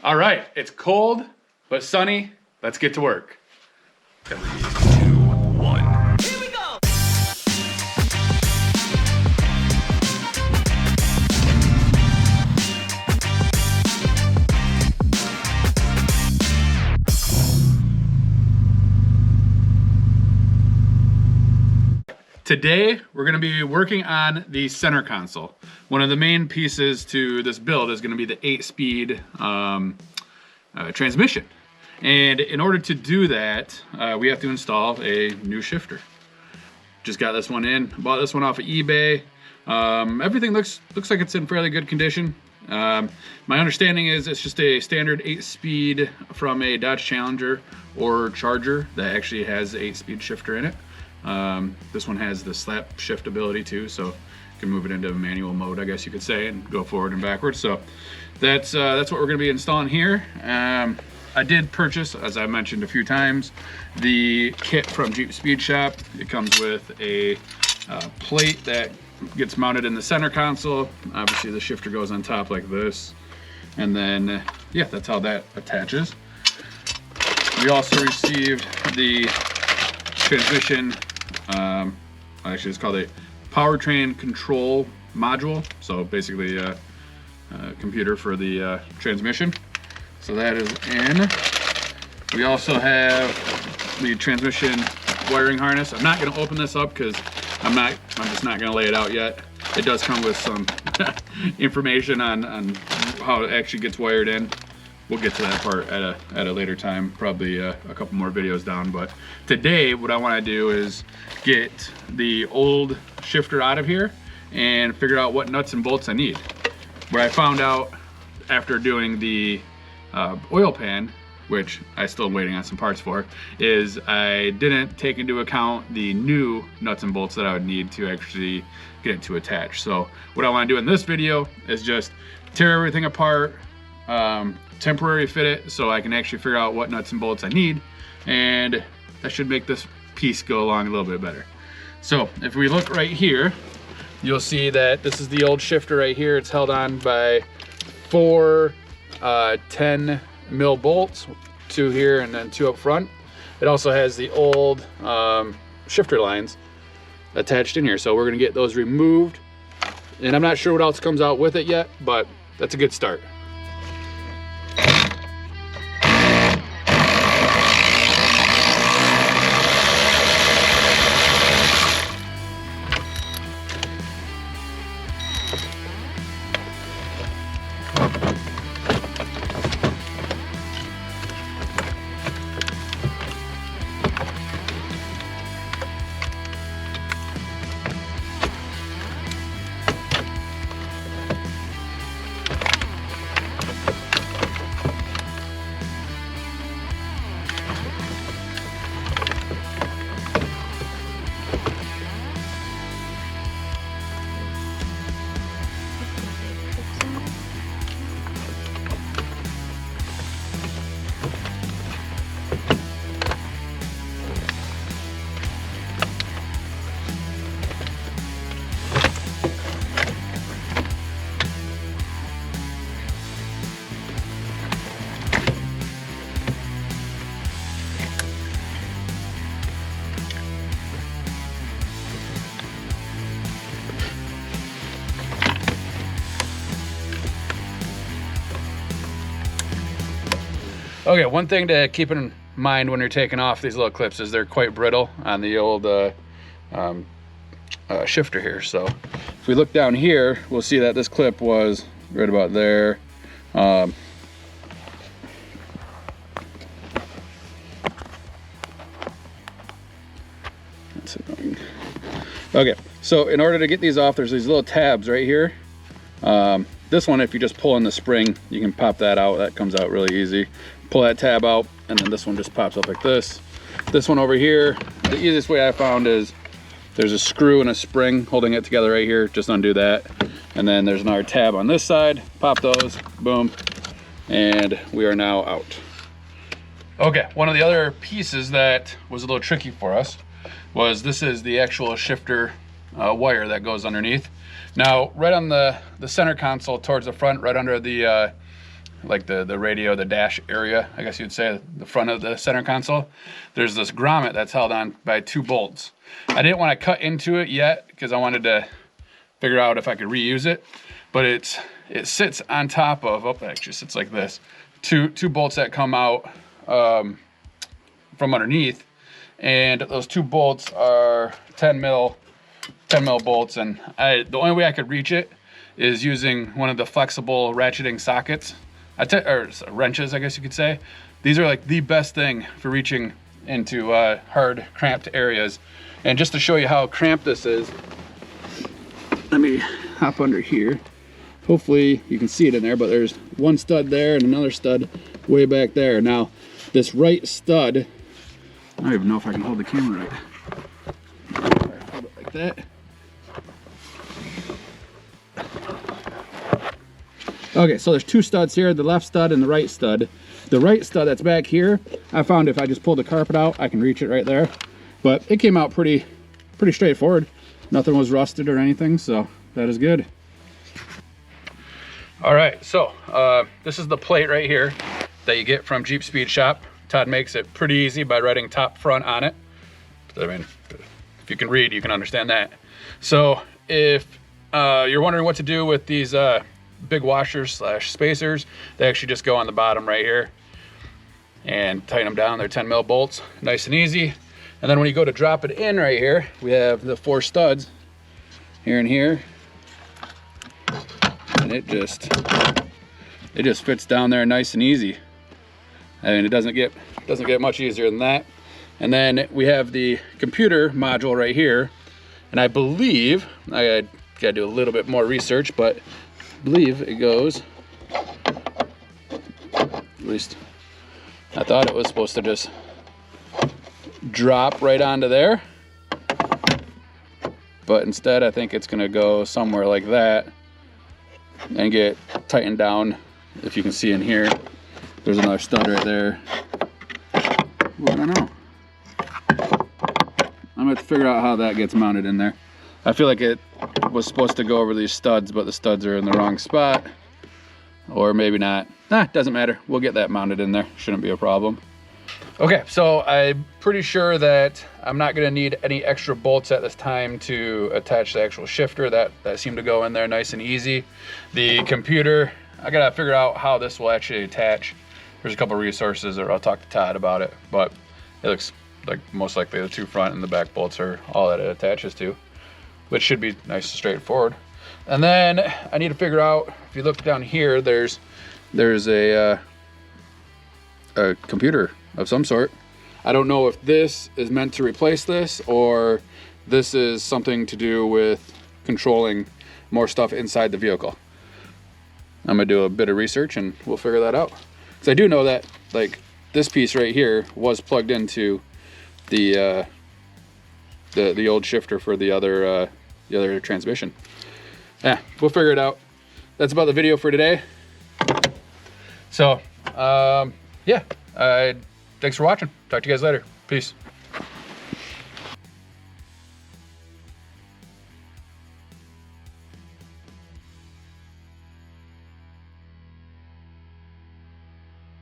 All right, it's cold but sunny. Let's get to work. 3, 2, 1. Here we go! Today, we're gonna be working on the center console. One of the main pieces to this build is gonna be the 8-speed transmission. And in order to do that, we have to install a new shifter. Just got this one in, bought this one off of eBay. Everything looks like it's in fairly good condition. My understanding is it's just a standard 8-speed from a Dodge Challenger or Charger that actually has the 8-speed shifter in it. This one has the slap shift ability too, so you can move it into manual mode, I guess you could say, and go forward and backwards. So that's what we're going to be installing here. I did purchase, as I mentioned a few times, the kit from Jeep Speed Shop. It comes with a plate that gets mounted in the center console. Obviously the shifter goes on top like this, and then yeah, that's how that attaches. We also received the transmission, actually it's called a powertrain control module, so basically a computer for the transmission. So that is in. We also have the transmission wiring harness. I'm not going to open this up because I'm just not going to lay it out yet. It does come with some information on how it actually gets wired in. We'll get to that part at a later time, probably a couple more videos down. But today, what I want to do is get the old shifter out of here and figure out what nuts and bolts I need. What I found out after doing the oil pan, which I still am waiting on some parts for, is I didn't take into account the new nuts and bolts that I would need to actually get it to attach. So what I want to do in this video is just tear everything apart, temporary fit it so I can actually figure out what nuts and bolts I need, and that should make this piece go along a little bit better. So if we look right here, you'll see that this is the old shifter right here. It's held on by 4 10 mil bolts, 2 here and then 2 up front. It also has the old shifter lines attached in here, so we're gonna get those removed, and I'm not sure what else comes out with it yet, but that's a good start. Okay, one thing to keep in mind when you're taking off these little clips is they're quite brittle on the old shifter here. So if we look down here, we'll see that this clip was right about there. That's annoying. Okay, so in order to get these off, there's these little tabs right here. This one, if you just pull on the spring, you can pop that out. That comes out really easy. Pull that tab out, and then this one just pops up like this. This one over here, the easiest way I found is there's a screw and a spring holding it together right here. Just undo that. And then there's another tab on this side. Pop those, boom, and we are now out. Okay, one of the other pieces that was a little tricky for us was this is the actual shifter wire that goes underneath. Now, right on the center console towards the front, right under the like the radio, the dash area, I guess you'd say, the front of the center console, there's this grommet that's held on by 2 bolts. I didn't want to cut into it yet because I wanted to figure out if I could reuse it, but it sits on top of, oh, it actually sits like this, two bolts that come out from underneath, and those 2 bolts are 10 mil bolts, and the only way I could reach it is using one of the flexible ratcheting sockets, or wrenches, I guess you could say. These are like the best thing for reaching into hard, cramped areas. And just to show you how cramped this is, let me hop under here. Hopefully you can see it in there, but there's one stud there and another stud way back there. Now, this right stud, I don't even know if I can hold the camera right. Hold it like that. Okay, so there's 2 studs here, the left stud and the right stud. The right stud that's back here, I found if I just pull the carpet out, I can reach it right there. But it came out pretty straightforward. Nothing was rusted or anything, so that is good. All right, so this is the plate right here that you get from Jeep Speed Shop. Todd makes it pretty easy by writing top front on it. I mean, if you can read, you can understand that. So if you're wondering what to do with these big washers / spacers, they actually just go on the bottom right here and tighten them down. They're 10 mil bolts, nice and easy. And then when you go to drop it in right here, we have the 4 studs here and here, and it just fits down there nice and easy. I mean, it doesn't get much easier than that. And then we have the computer module right here, and I believe, I gotta do a little bit more research, but I believe it goes, at least I thought it was supposed to just drop right onto there, but instead I think it's gonna go somewhere like that and get tightened down. If you can see in here, there's another stud right there. Well, I don't know. I'm gonna have to figure out how that gets mounted in there. I feel like it was supposed to go over these studs, but the studs are in the wrong spot, or maybe not. Doesn't matter. We'll get that mounted in there. Shouldn't be a problem. Okay, so I'm pretty sure that I'm not gonna need any extra bolts at this time to attach the actual shifter. That seemed to go in there nice and easy. The computer, I gotta figure out how this will actually attach. There's a couple resources, or I'll talk to Todd about it, but it looks like most likely the 2 front and the back bolts are all that it attaches to, which should be nice and straightforward. And then I need to figure out, if you look down here, there's a computer of some sort. I don't know if this is meant to replace this, or this is something to do with controlling more stuff inside the vehicle. I'm gonna do a bit of research and we'll figure that out. Because I do know that, like, this piece right here was plugged into the old shifter for the other transmission. Yeah, we'll figure it out. That's about the video for today. So, yeah, thanks for watching. Talk to you guys later. Peace.